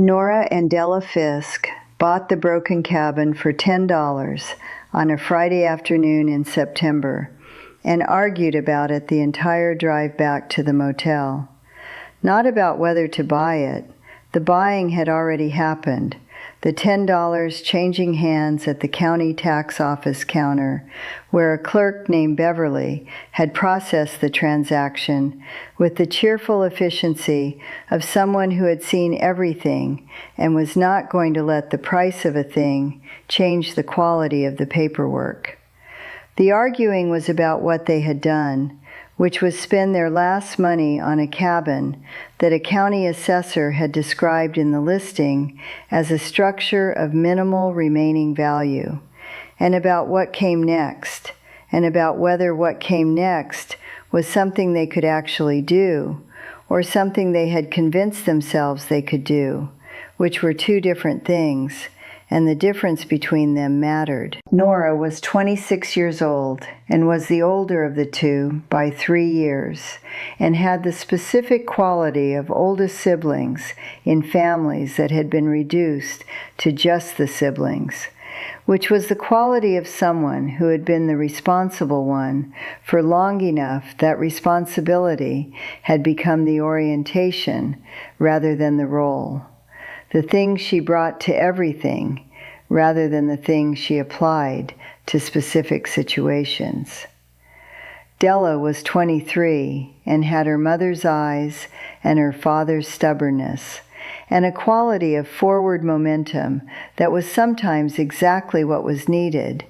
Nora and Della Fisk bought the broken cabin for $10 on a Friday afternoon in September and argued about it the entire drive back to the motel. Not about whether to buy it. The buying had already happened, the $10 changing hands at the county tax office counter, where a clerk named Beverly had processed the transaction with the cheerful efficiency of someone who had seen everything and was not going to let the price of a thing change the quality of the paperwork. The arguing was about what they had done, which was spend their last money on a cabin that a county assessor had described in the listing as a structure of minimal remaining value, and about what came next, and about whether what came next was something they could actually do, or something they had convinced themselves they could do, which were two different things, and the difference between them mattered. Nora was 26 years old and was the older of the two by 3 years, and had the specific quality of oldest siblings in families that had been reduced to just the siblings, which was the quality of someone who had been the responsible one for long enough that responsibility had become the orientation rather than the role. The things she brought to everything, rather than the things she applied to specific situations. Della was 23 and had her mother's eyes and her father's stubbornness, and a quality of forward momentum that was sometimes exactly what was needed,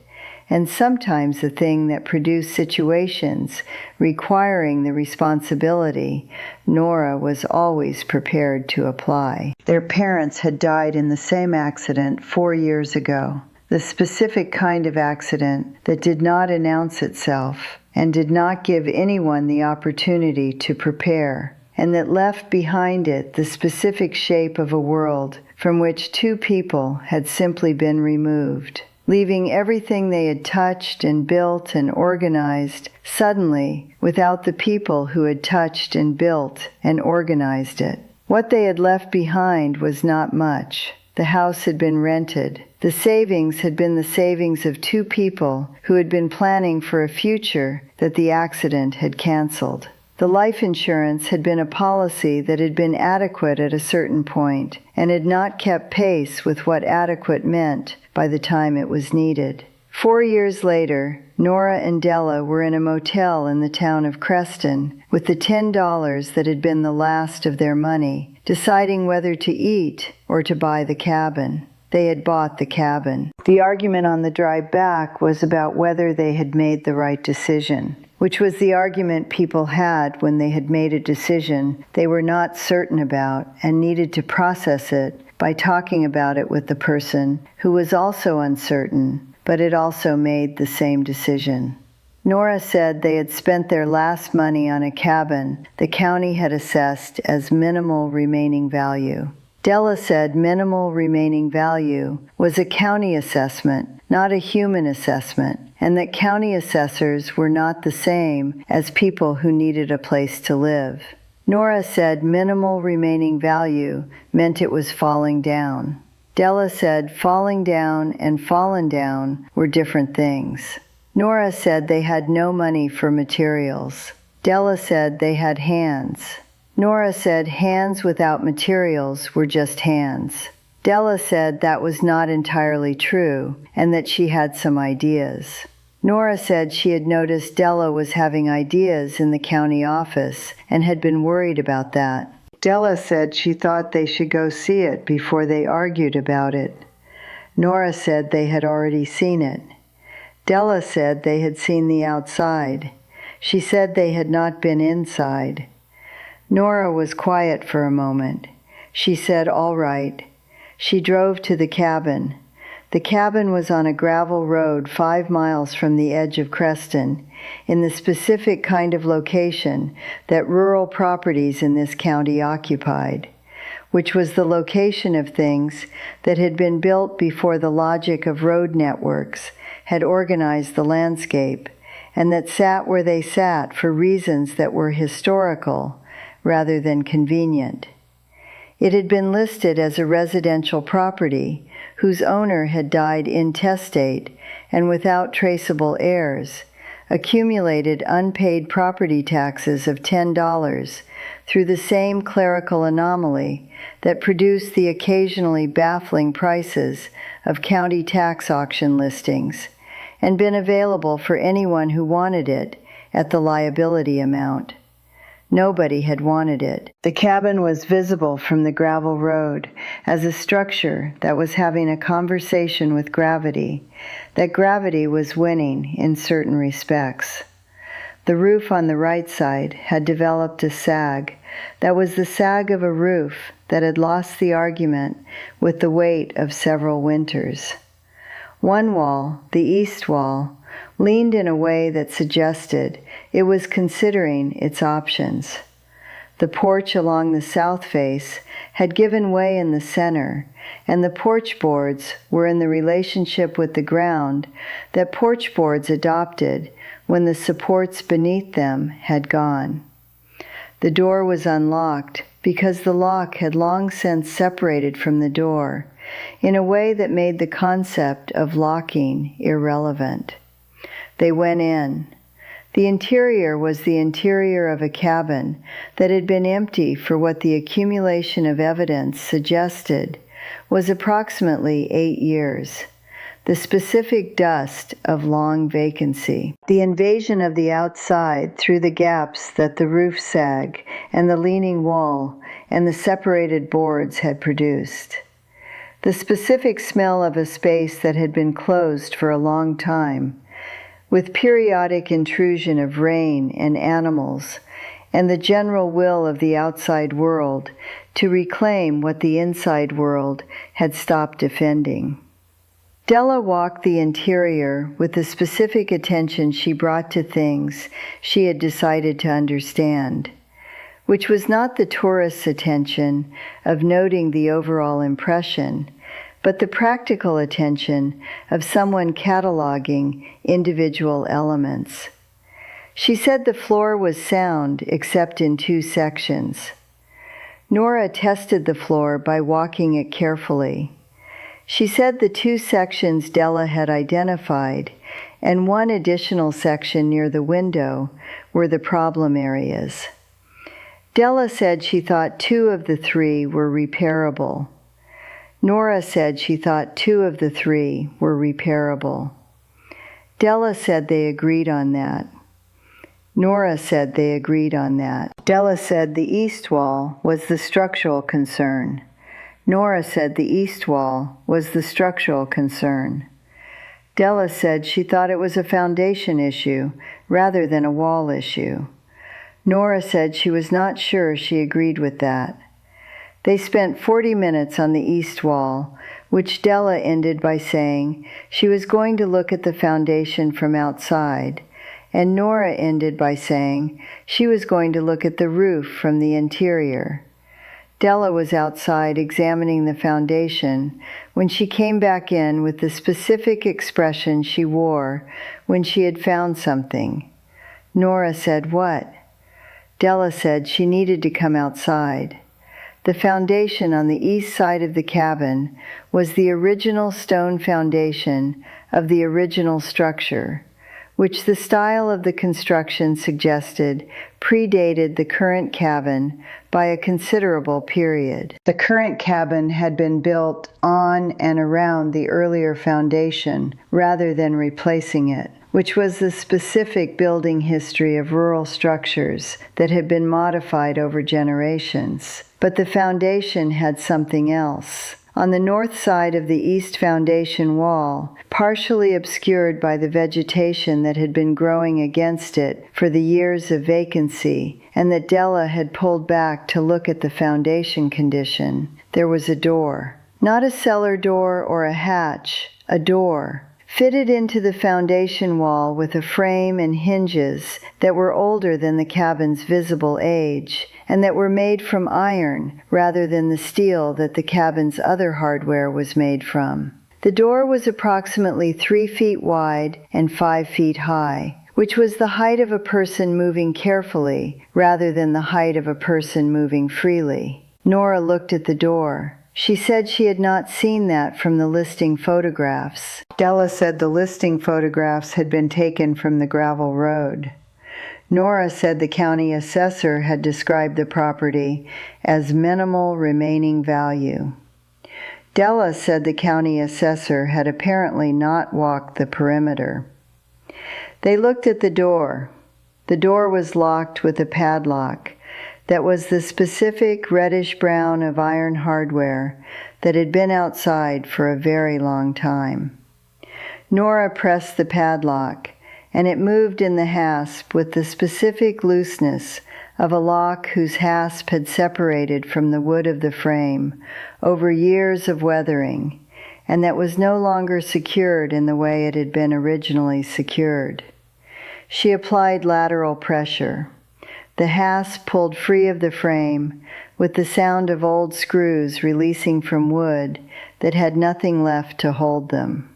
and sometimes the thing that produced situations requiring the responsibility Nora was always prepared to apply. Their parents had died in the same accident 4 years ago, the specific kind of accident that did not announce itself and did not give anyone the opportunity to prepare, and that left behind it the specific shape of a world from which two people had simply been removed, leaving everything they had touched and built and organized suddenly without the people who had touched and built and organized it. What they had left behind was not much. The house had been rented. The savings had been the savings of two people who had been planning for a future that the accident had canceled. The life insurance had been a policy that had been adequate at a certain point and had not kept pace with what adequate meant by the time it was needed. 4 years later, Nora and Della were in a motel in the town of Creston with the $10 that had been the last of their money, deciding whether to eat or to buy the cabin. They had bought the cabin. The argument on the drive back was about whether they had made the right decision, which was the argument people had when they had made a decision they were not certain about and needed to process it by talking about it with the person who was also uncertain, but had also made the same decision. Nora said they had spent their last money on a cabin the county had assessed as minimal remaining value. Della said minimal remaining value was a county assessment, not a human assessment, and that county assessors were not the same as people who needed a place to live. Nora said minimal remaining value meant it was falling down. Della said falling down and fallen down were different things. Nora said they had no money for materials. Della said they had hands. Nora said hands without materials were just hands. Della said that was not entirely true and that she had some ideas. Nora said she had noticed Della was having ideas in the county office and had been worried about that. Della said she thought they should go see it before they argued about it. Nora said they had already seen it. Della said they had seen the outside. She said they had not been inside. Nora was quiet for a moment. She said, "All right." She drove to the cabin. The cabin was on a gravel road 5 miles from the edge of Creston, in the specific kind of location that rural properties in this county occupied, which was the location of things that had been built before the logic of road networks had organized the landscape, and that sat where they sat for reasons that were historical rather than convenient. It had been listed as a residential property whose owner had died intestate and without traceable heirs, accumulated unpaid property taxes of $10 through the same clerical anomaly that produced the occasionally baffling prices of county tax auction listings, and been available for anyone who wanted it at the liability amount. Nobody had wanted it. The cabin was visible from the gravel road as a structure that was having a conversation with gravity, that gravity was winning in certain respects. The roof on the right side had developed a sag that was the sag of a roof that had lost the argument with the weight of several winters. One wall, the east wall, leaned in a way that suggested it was considering its options. The porch along the south face had given way in the center, and the porch boards were in the relationship with the ground that porch boards adopted when the supports beneath them had gone. The door was unlocked because the lock had long since separated from the door in a way that made the concept of locking irrelevant. They went in. The interior was the interior of a cabin that had been empty for what the accumulation of evidence suggested was approximately 8 years, the specific dust of long vacancy. The invasion of the outside through the gaps that the roof sag and the leaning wall and the separated boards had produced. The specific smell of a space that had been closed for a long time, with periodic intrusion of rain and animals, and the general will of the outside world to reclaim what the inside world had stopped defending. Della walked the interior with the specific attention she brought to things she had decided to understand, which was not the tourist's attention of noting the overall impression, but the practical attention of someone cataloging individual elements. She said the floor was sound except in 2 sections. Nora tested the floor by walking it carefully. She said the 2 sections Della had identified and 1 additional section near the window were the problem areas. Della said she thought 2 of the 3 were repairable. Nora said she thought 2 of the 3 were repairable. Della said they agreed on that. Nora said they agreed on that. Della said the east wall was the structural concern. Nora said the east wall was the structural concern. Della said she thought it was a foundation issue rather than a wall issue. Nora said she was not sure she agreed with that. They spent 40 minutes on the east wall, which Della ended by saying she was going to look at the foundation from outside, and Nora ended by saying she was going to look at the roof from the interior. Della was outside examining the foundation when she came back in with the specific expression she wore when she had found something. Nora said, "What?" Della said she needed to come outside. The foundation on the east side of the cabin was the original stone foundation of the original structure, which the style of the construction suggested predated the current cabin by a considerable period. The current cabin had been built on and around the earlier foundation rather than replacing it, which was the specific building history of rural structures that had been modified over generations. But the foundation had something else. On the north side of the east foundation wall, partially obscured by the vegetation that had been growing against it for the years of vacancy, and that Della had pulled back to look at the foundation condition, there was a door. Not a cellar door or a hatch, a door, fitted into the foundation wall with a frame and hinges that were older than the cabin's visible age, and that were made from iron rather than the steel that the cabin's other hardware was made from. The door was approximately 3 feet wide and 5 feet high, which was the height of a person moving carefully rather than the height of a person moving freely. Nora looked at the door. She said she had not seen that from the listing photographs. Della said the listing photographs had been taken from the gravel road. Nora said the county assessor had described the property as minimal remaining value. Della said the county assessor had apparently not walked the perimeter. They looked at the door. The door was locked with a padlock that was the specific reddish-brown of iron hardware that had been outside for a very long time. Nora pressed the padlock, and it moved in the hasp with the specific looseness of a lock whose hasp had separated from the wood of the frame over years of weathering, and that was no longer secured in the way it had been originally secured. She applied lateral pressure. The hasp pulled free of the frame with the sound of old screws releasing from wood that had nothing left to hold them.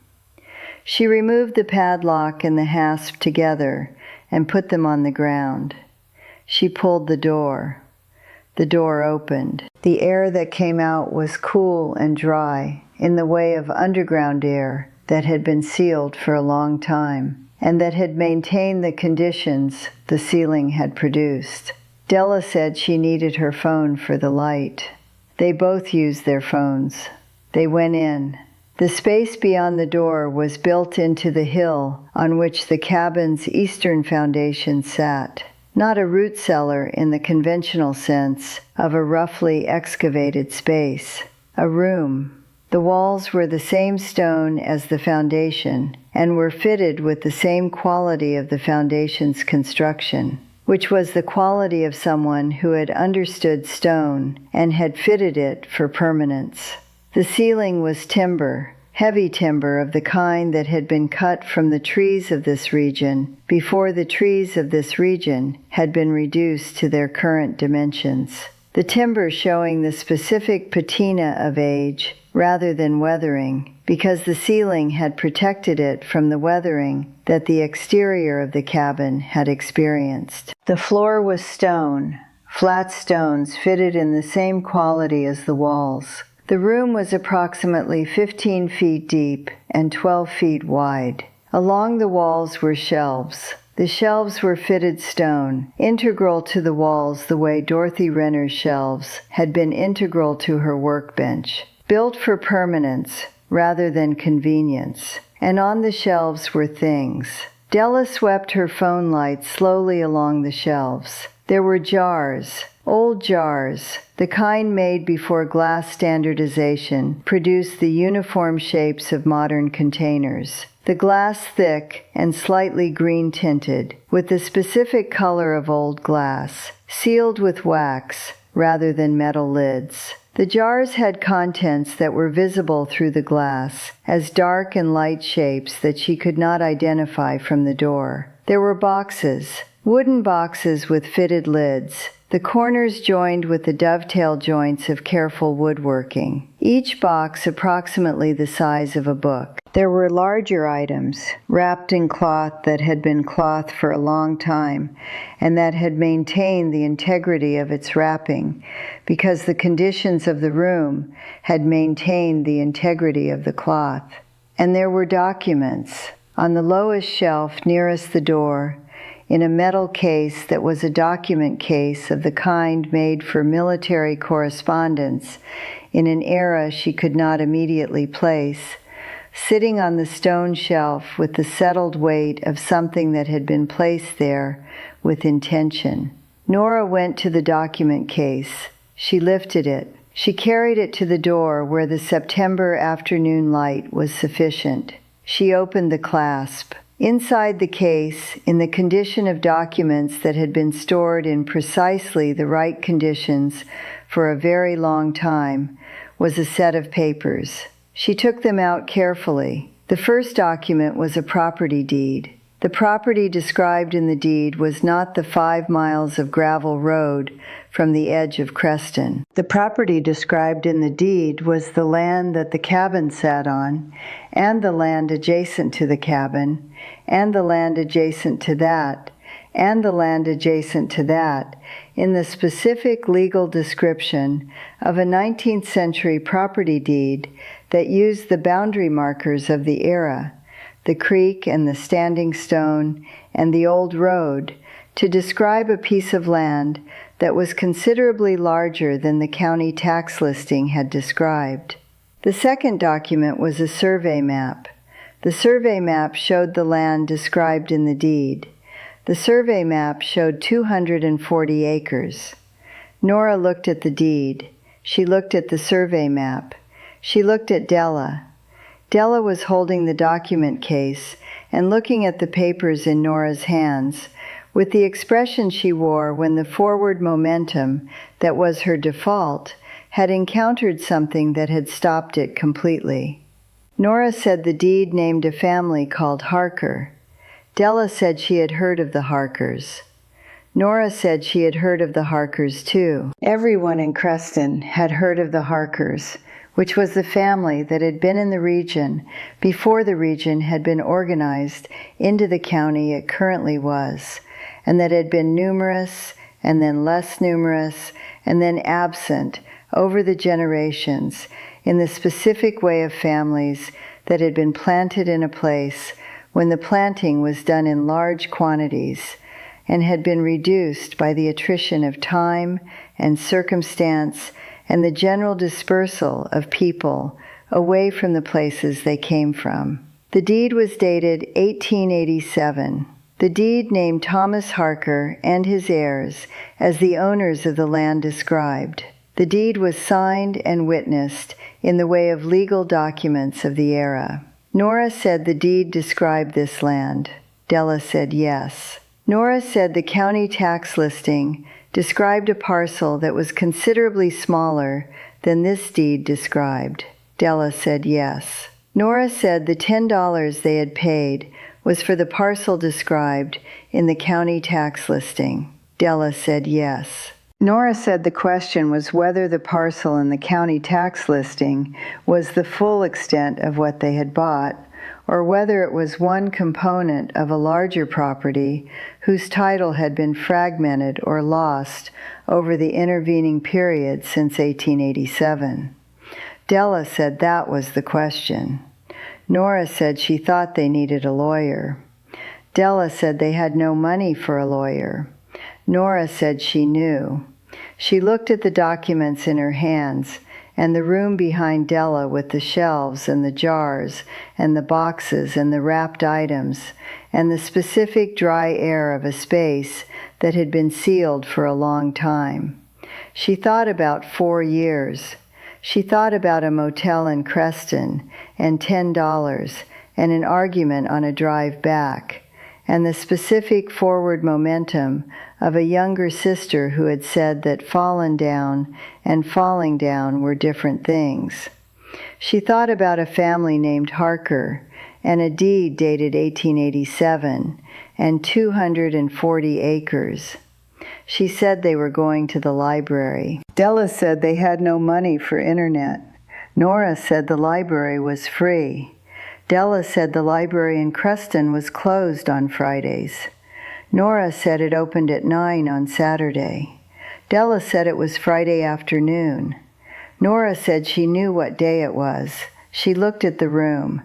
She removed the padlock and the hasp together and put them on the ground. She pulled the door. The door opened. The air that came out was cool and dry, in the way of underground air that had been sealed for a long time, and that had maintained the conditions the ceiling had produced. Della said she needed her phone for the light. They both used their phones. They went in. The space beyond the door was built into the hill on which the cabin's eastern foundation sat. Not a root cellar in the conventional sense of a roughly excavated space. A room. The walls were the same stone as the foundation and were fitted with the same quality of the foundation's construction, which was the quality of someone who had understood stone and had fitted it for permanence. The ceiling was timber, heavy timber of the kind that had been cut from the trees of this region before the trees of this region had been reduced to their current dimensions. The timber showing the specific patina of age rather than weathering, because the ceiling had protected it from the weathering that the exterior of the cabin had experienced. The floor was stone, flat stones fitted in the same quality as the walls. The room was approximately 15 feet deep and 12 feet wide. Along the walls were shelves. The shelves were fitted stone, integral to the walls the way Dorothy Renner's shelves had been integral to her workbench, built for permanence rather than convenience. And on the shelves were things. Della swept her phone light slowly along the shelves. There were jars, old jars, the kind made before glass standardization produced the uniform shapes of modern containers. The glass thick and slightly green tinted, with the specific color of old glass, sealed with wax rather than metal lids. The jars had contents that were visible through the glass as dark and light shapes that she could not identify from the door. There were boxes, wooden boxes with fitted lids, the corners joined with the dovetail joints of careful woodworking, each box approximately the size of a book. There were larger items, wrapped in cloth that had been cloth for a long time, and that had maintained the integrity of its wrapping, because the conditions of the room had maintained the integrity of the cloth. And there were documents. On the lowest shelf nearest the door, in a metal case that was a document case of the kind made for military correspondence in an era she could not immediately place, sitting on the stone shelf with the settled weight of something that had been placed there with intention. Nora went to the document case. She lifted it. She carried it to the door where the September afternoon light was sufficient. She opened the clasp. Inside the case, in the condition of documents that had been stored in precisely the right conditions for a very long time, was a set of papers. She took them out carefully. The first document was a property deed. The property described in the deed was not the 5 miles of gravel road from the edge of Creston. The property described in the deed was the land that the cabin sat on, and the land adjacent to the cabin, and the land adjacent to that, and the land adjacent to that in the specific legal description of a 19th century property deed that used the boundary markers of the era, the creek and the standing stone and the old road, to describe a piece of land that was considerably larger than the county tax listing had described. The second document was a survey map. The survey map showed the land described in the deed. The survey map showed 240 acres. Nora looked at the deed. She looked at the survey map. She looked at Della. Della was holding the document case and looking at the papers in Nora's hands, with the expression she wore when the forward momentum that was her default had encountered something that had stopped it completely. Nora said the deed named a family called Harker. Della said she had heard of the Harkers. Nora said she had heard of the Harkers too. Everyone in Creston had heard of the Harkers, which was the family that had been in the region before the region had been organized into the county it currently was, and that had been numerous, and then less numerous, and then absent over the generations in the specific way of families that had been planted in a place when the planting was done in large quantities and had been reduced by the attrition of time and circumstance and the general dispersal of people away from the places they came from. The deed was dated 1887. The deed named Thomas Harker and his heirs as the owners of the land described. The deed was signed and witnessed in the way of legal documents of the era. Nora said the deed described this land. Della said yes. Nora said the county tax listing described a parcel that was considerably smaller than this deed described. Della said yes. Nora said the $10 they had paid was for the parcel described in the county tax listing. Della said yes. Nora said the question was whether the parcel in the county tax listing was the full extent of what they had bought, or whether it was one component of a larger property whose title had been fragmented or lost over the intervening period since 1887. Della said that was the question. Nora said she thought they needed a lawyer. Della said they had no money for a lawyer. Nora said she knew. She looked at the documents in her hands and the room behind Della with the shelves and the jars and the boxes and the wrapped items and the specific dry air of a space that had been sealed for a long time. She thought about 4 years. She thought about a motel in Creston and $10 and an argument on a drive back, and the specific forward momentum of a younger sister who had said that fallen down and falling down were different things. She thought about a family named Harker and a deed dated 1887 and 240 acres. She said they were going to the library. Della said they had no money for internet. Nora said the library was free. Della said the library in Creston was closed on Fridays. Nora said it opened at 9 on Saturday. Della said it was Friday afternoon. Nora said she knew what day it was. She looked at the room.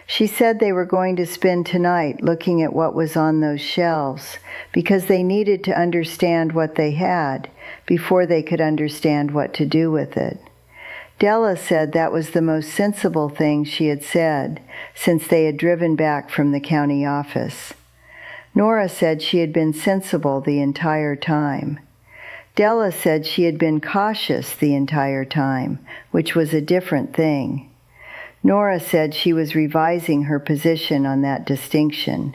She said they were going to spend tonight looking at what was on those shelves because they needed to understand what they had before they could understand what to do with it. Della said that was the most sensible thing she had said since they had driven back from the county office. Nora said she had been sensible the entire time. Della said she had been cautious the entire time, which was a different thing. Nora said she was revising her position on that distinction.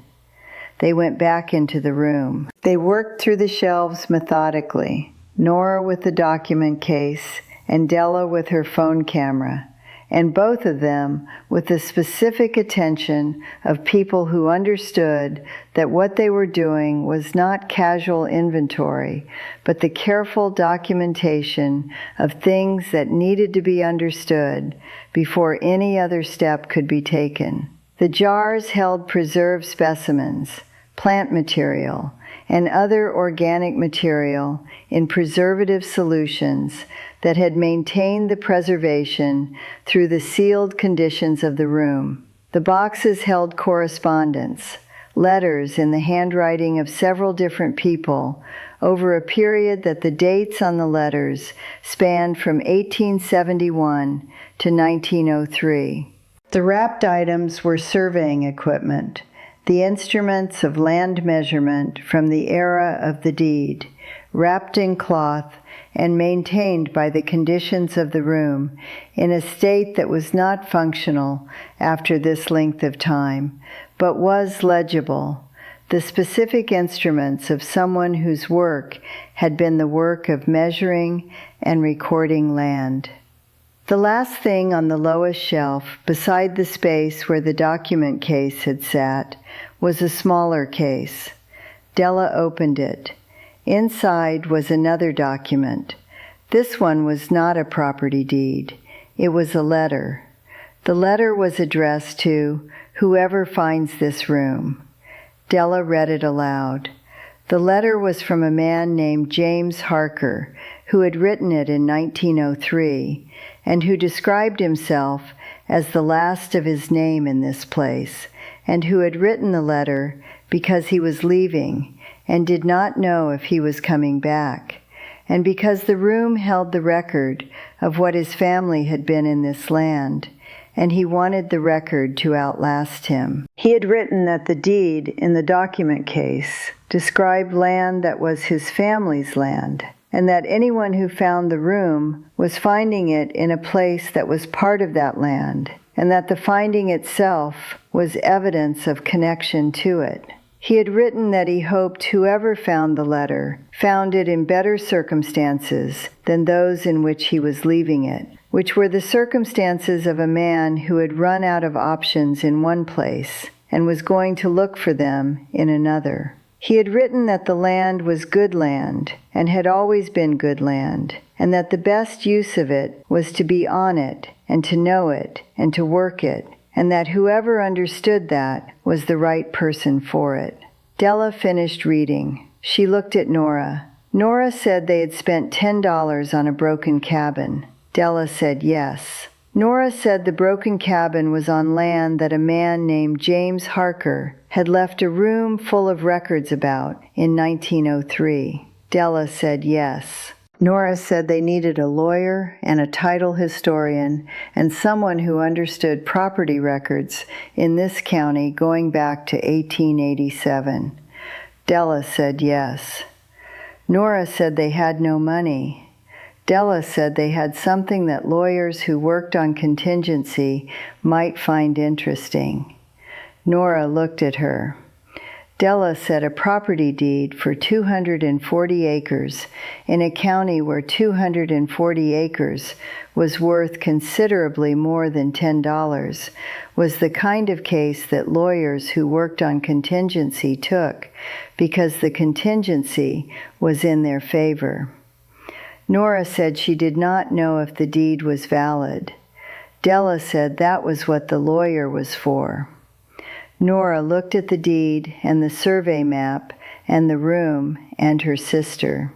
They went back into the room. They worked through the shelves methodically, Nora with the document case and Della with her phone camera, and both of them with the specific attention of people who understood that what they were doing was not casual inventory, but the careful documentation of things that needed to be understood before any other step could be taken. The jars held preserved specimens, plant material, and other organic material in preservative solutions that had maintained the preservation through the sealed conditions of the room. The boxes held correspondence, letters in the handwriting of several different people over a period that the dates on the letters spanned from 1871 to 1903. The wrapped items were surveying equipment, the instruments of land measurement from the era of the deed, wrapped in cloth and maintained by the conditions of the room in a state that was not functional after this length of time, but was legible, the specific instruments of someone whose work had been the work of measuring and recording land. The last thing on the lowest shelf, beside the space where the document case had sat, was a smaller case. Della opened it. Inside was another document. This one was not a property deed. It was a letter. The letter was addressed to whoever finds this room. Della read it aloud. The letter was from a man named James Harker, who had written it in 1903, and who described himself as the last of his name in this place, and who had written the letter because he was leaving and did not know if he was coming back, and because the room held the record of what his family had been in this land, and he wanted the record to outlast him. He had written that the deed in the document case described land that was his family's land, and that anyone who found the room was finding it in a place that was part of that land, and that the finding itself was evidence of connection to it. He had written that he hoped whoever found the letter found it in better circumstances than those in which he was leaving it, which were the circumstances of a man who had run out of options in one place and was going to look for them in another. He had written that the land was good land and had always been good land, and that the best use of it was to be on it and to know it and to work it, and that whoever understood that was the right person for it. Della finished reading. She looked at Nora. Nora said they had spent $10 on a broken cabin. Della said yes. Nora said the broken cabin was on land that a man named James Harker had left a room full of records about in 1903. Della said yes. Nora said they needed a lawyer and a title historian and someone who understood property records in this county going back to 1887. Della said yes. Nora said they had no money. Della said they had something that lawyers who worked on contingency might find interesting. Nora looked at her. Della said a property deed for 240 acres in a county where 240 acres was worth considerably more than $10 was the kind of case that lawyers who worked on contingency took because the contingency was in their favor. Nora said she did not know if the deed was valid. Della said that was what the lawyer was for. Nora looked at the deed and the survey map and the room and her sister.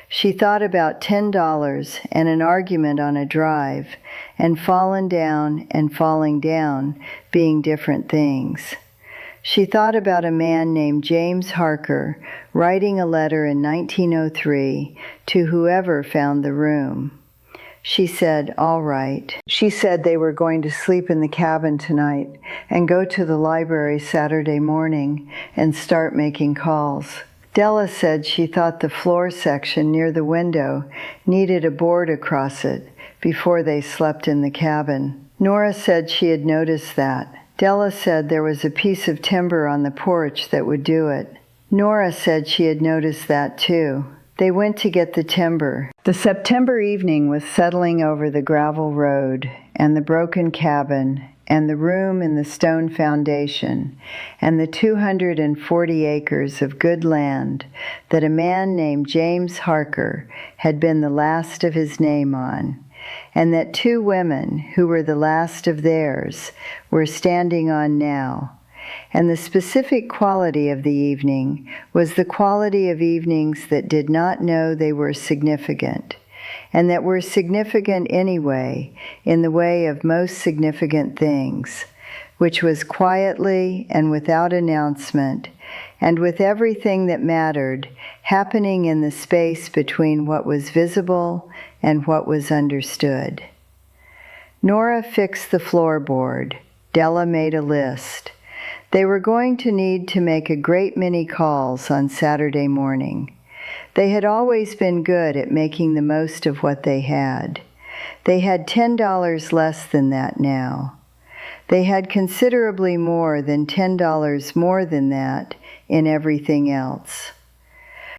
She thought about $10 and an argument on a drive and fallen down and falling down being different things. She thought about a man named James Harker writing a letter in 1903 to whoever found the room. She said, all right. She said they were going to sleep in the cabin tonight and go to the library Saturday morning and start making calls. Della said she thought the floor section near the window needed a board across it before they slept in the cabin. Nora said she had noticed that. Della said there was a piece of timber on the porch that would do it. Nora said she had noticed that too. They went to get the timber. The September evening was settling over the gravel road and the broken cabin and the room in the stone foundation and the 240 acres of good land that a man named James Harker had been the last of his name on, and that two women who were the last of theirs were standing on now, and the specific quality of the evening was the quality of evenings that did not know they were significant, and that were significant anyway in the way of most significant things, which was quietly and without announcement, and with everything that mattered happening in the space between what was visible and what was understood. Nora fixed the floorboard. Della made a list. They were going to need to make a great many calls on Saturday morning. They had always been good at making the most of what they had. They had $10 less than that now. They had considerably more than $10 more than that in everything else.